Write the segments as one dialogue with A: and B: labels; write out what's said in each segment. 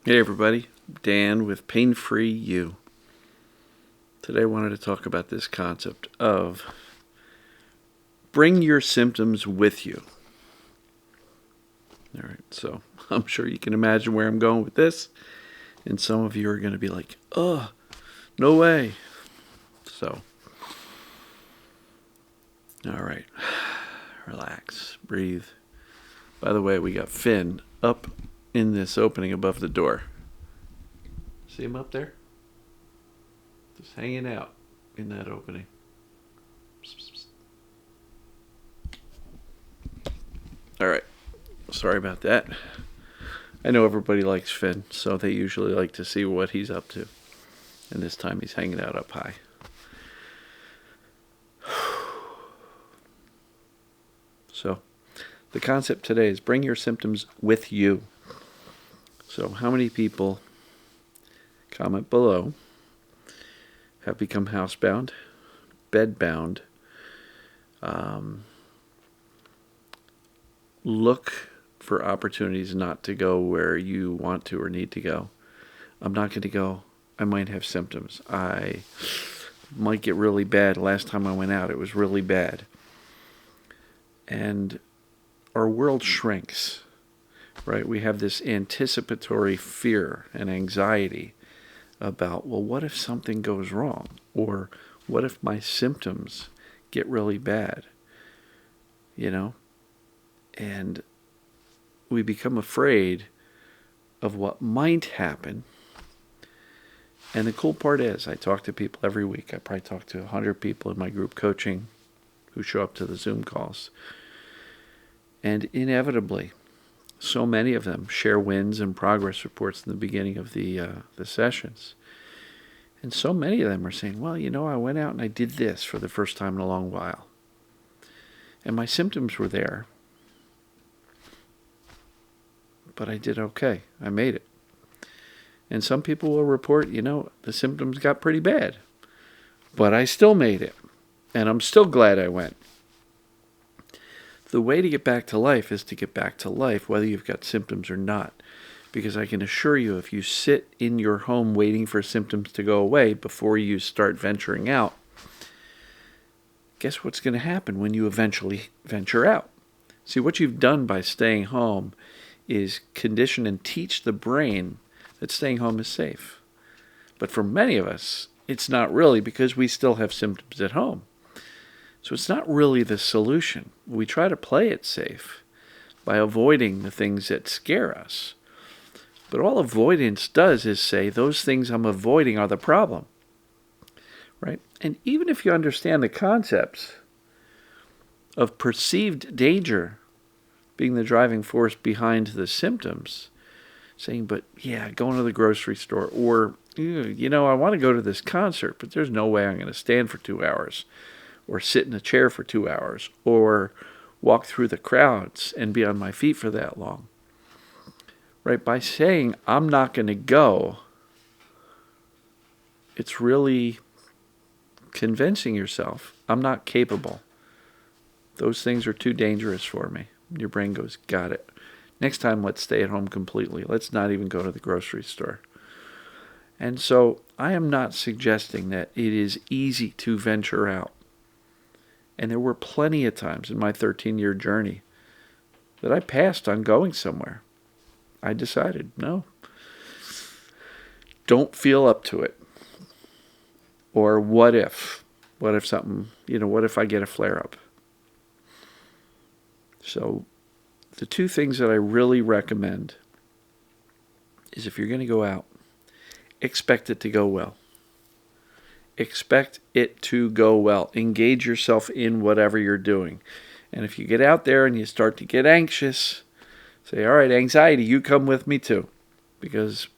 A: Hey everybody, Dan with Pain Free You. Today I wanted to talk about this concept of bring your symptoms with you. Alright, so I'm sure you can imagine where I'm going with this, and some of you are going to be like, oh, no way. So, alright, relax, breathe. By the way, we got Finn up in this opening above the door. See him up there? Just hanging out in that opening. Alright, sorry about that. I know everybody likes Finn, so they usually like to see what he's up to. And this time he's hanging out up high. So, the concept today is bring your symptoms with you. So, how many people, comment below, have become housebound, bedbound, look for opportunities not to go where you want to or need to go? I'm not going to go. I might have symptoms. I might get really bad. Last time I went out, it was really bad. And our world shrinks, right? We have this anticipatory fear and anxiety about, well, what if something goes wrong? Or what if my symptoms get really bad? You know? And we become afraid of what might happen. And the cool part is, I talk to people every week. I probably talk to 100 people in my group coaching who show up to the Zoom calls. And inevitably, so many of them share wins and progress reports in the beginning of the sessions. And so many of them are saying, well, you know, I went out and I did this for the first time in a long while. And my symptoms were there. But I did okay. I made it. And some people will report, you know, the symptoms got pretty bad. But I still made it. And I'm still glad I went. The way to get back to life is to get back to life, whether you've got symptoms or not. Because I can assure you, if you sit in your home waiting for symptoms to go away before you start venturing out, guess what's going to happen when you eventually venture out? See, what you've done by staying home is condition and teach the brain that staying home is safe. But for many of us, it's not really, because we still have symptoms at home. So it's not really the solution. We try to play it safe by avoiding the things that scare us. But all avoidance does is say those things I'm avoiding are the problem. Right? And even if you understand the concepts of perceived danger being the driving force behind the symptoms, saying, but yeah, going to the grocery store, or, you know, I want to go to this concert, but there's no way I'm going to stand for 2 hours, or sit in a chair for 2 hours, or walk through the crowds and be on my feet for that long. Right? By saying, I'm not going to go, it's really convincing yourself, I'm not capable. Those things are too dangerous for me. Your brain goes, got it. Next time, let's stay at home completely. Let's not even go to the grocery store. And so I am not suggesting that it is easy to venture out. And there were plenty of times in my 13-year journey that I passed on going somewhere. I decided, no, don't feel up to it. Or what if? What if something, what if I get a flare-up? So the two things that I really recommend is, if you're going to go out, expect it to go well. Expect it to go well. Engage yourself in whatever you're doing. And if you get out there and you start to get anxious, say, all right, anxiety, you come with me too. Because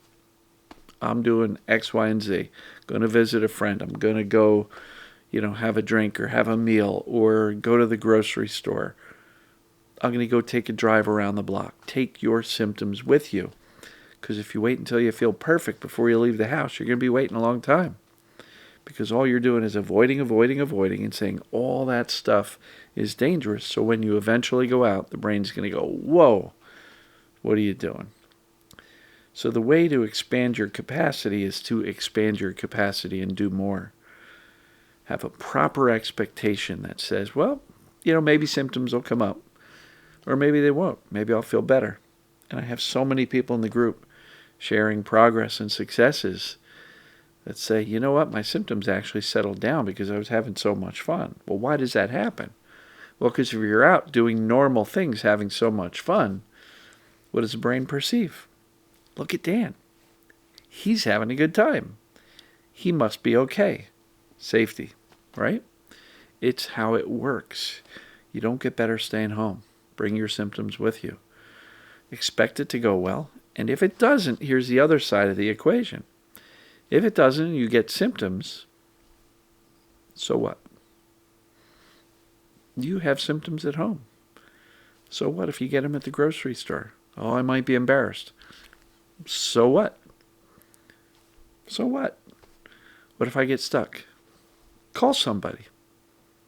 A: I'm doing X, Y, and Z. Going to visit a friend. I'm going to go, have a drink or have a meal or go to the grocery store. I'm going to go take a drive around the block. Take your symptoms with you. Because if you wait until you feel perfect before you leave the house, you're going to be waiting a long time. Because all you're doing is avoiding, and saying all that stuff is dangerous. So when you eventually go out, the brain's going to go, whoa, what are you doing? So the way to expand your capacity is to expand your capacity and do more. Have a proper expectation that says, well, maybe symptoms will come up, or maybe they won't. Maybe I'll feel better. And I have so many people in the group sharing progress and successes that say, you know what, my symptoms actually settled down because I was having so much fun. Well, why does that happen? Well, because if you're out doing normal things, having so much fun, what does the brain perceive? Look at Dan. He's having a good time. He must be okay. Safety, right? It's how it works. You don't get better staying home. Bring your symptoms with you. Expect it to go well. And if it doesn't, here's the other side of the equation. If it doesn't, you get symptoms, so what? You have symptoms at home. So what if you get them at the grocery store? Oh, I might be embarrassed. So what? So what? What if I get stuck? Call somebody.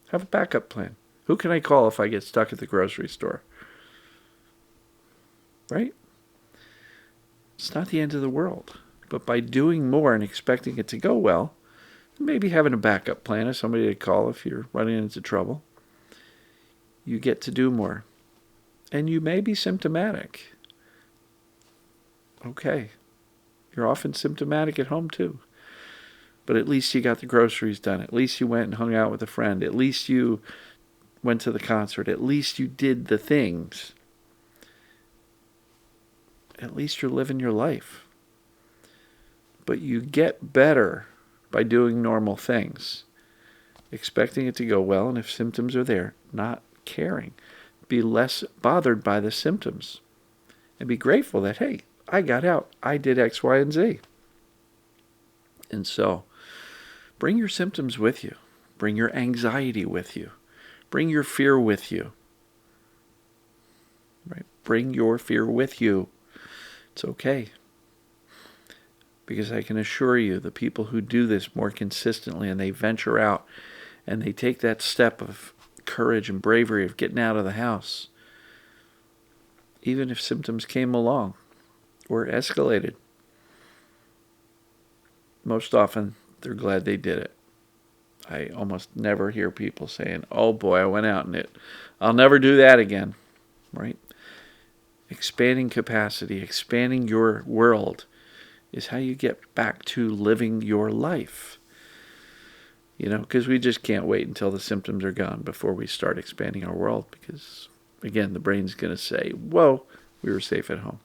A: Have a backup plan. Who can I call if I get stuck at the grocery store? Right? It's not the end of the world. But by doing more and expecting it to go well, maybe having a backup plan of somebody to call if you're running into trouble, you get to do more. And you may be symptomatic. Okay. You're often symptomatic at home too. But at least you got the groceries done. At least you went and hung out with a friend. At least you went to the concert. At least you did the things. At least you're living your life. But you get better by doing normal things. Expecting it to go well, and if symptoms are there, not caring. Be less bothered by the symptoms. And be grateful that, hey, I got out. I did X, Y, and Z. And so, bring your symptoms with you. Bring your anxiety with you. Bring your fear with you. Right? Bring your fear with you. It's okay. Because I can assure you, the people who do this more consistently and they venture out and they take that step of courage and bravery of getting out of the house, even if symptoms came along or escalated, most often they're glad they did it. I almost never hear people saying, oh boy, I went out and I'll never do that again, right? Expanding capacity, expanding your world is how you get back to living your life. Because we just can't wait until the symptoms are gone before we start expanding our world because, again, the brain's going to say, whoa, we were safe at home.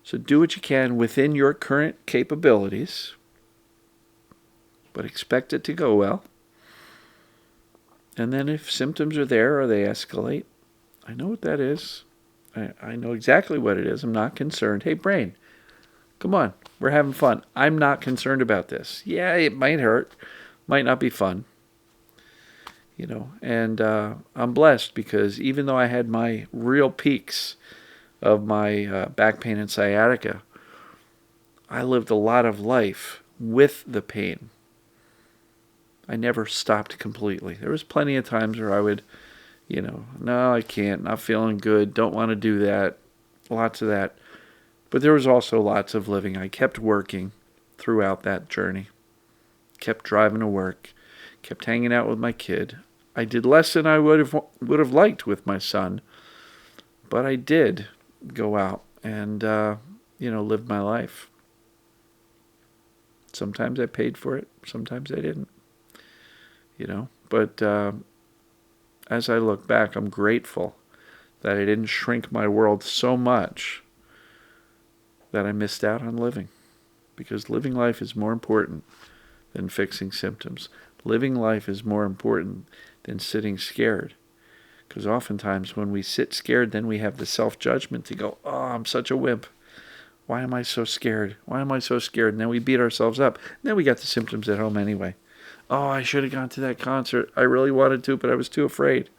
A: So do what you can within your current capabilities, but expect it to go well. And then if symptoms are there or they escalate, I know what that is. I know exactly what it is. I'm not concerned. Hey, brain, come on. We're having fun. I'm not concerned about this. Yeah, it might hurt. Might not be fun. And I'm blessed because even though I had my real peaks of my back pain and sciatica, I lived a lot of life with the pain. I never stopped completely. There was plenty of times where I would, no, I can't, not feeling good, don't want to do that, lots of that. But there was also lots of living. I kept working throughout that journey, kept driving to work, kept hanging out with my kid. I did less than I would have liked with my son, but I did go out and, live my life. Sometimes I paid for it, sometimes I didn't, But as I look back, I'm grateful that I didn't shrink my world so much that I missed out on living. Because living life is more important than fixing symptoms. Living life is more important than sitting scared. Because oftentimes when we sit scared, then we have the self-judgment to go, oh, I'm such a wimp. Why am I so scared? Why am I so scared? And then we beat ourselves up. And then we got the symptoms at home anyway. Oh, I should have gone to that concert. I really wanted to, but I was too afraid.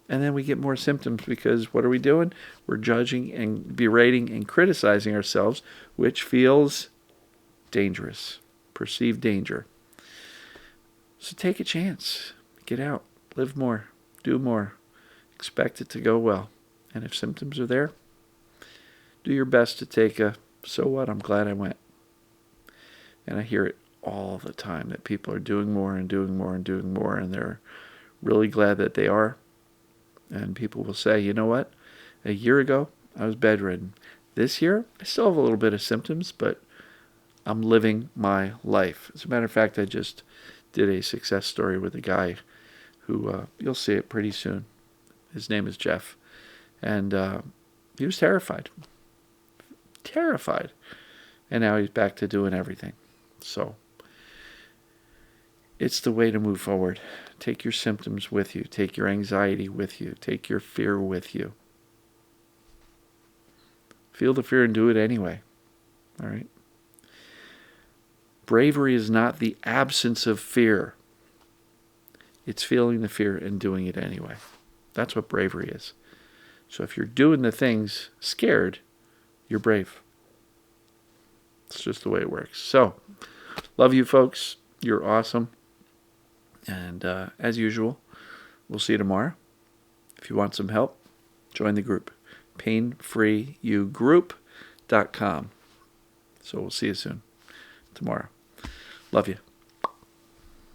A: And then we get more symptoms because what are we doing? We're judging and berating and criticizing ourselves, which feels dangerous, perceived danger. So take a chance. Get out. Live more. Do more. Expect it to go well. And if symptoms are there, do your best to take a, so what, I'm glad I went. And I hear it all the time that people are doing more and doing more and doing more, and they're really glad that they are. And people will say, you know what? A year ago, I was bedridden. This year, I still have a little bit of symptoms, but I'm living my life. As a matter of fact, I just did a success story with a guy who, you'll see it pretty soon. His name is Jeff. And he was terrified. Terrified. And now he's back to doing everything. So it's the way to move forward. Take your symptoms with you. Take your anxiety with you. Take your fear with you. Feel the fear and do it anyway. All right? Bravery is not the absence of fear. It's feeling the fear and doing it anyway. That's what bravery is. So if you're doing the things scared, you're brave. It's just the way it works. So, love you folks. You're awesome. And as usual, we'll see you tomorrow. If you want some help, join the group. painfreeyougroup.com. So we'll see you soon. Tomorrow. Love you.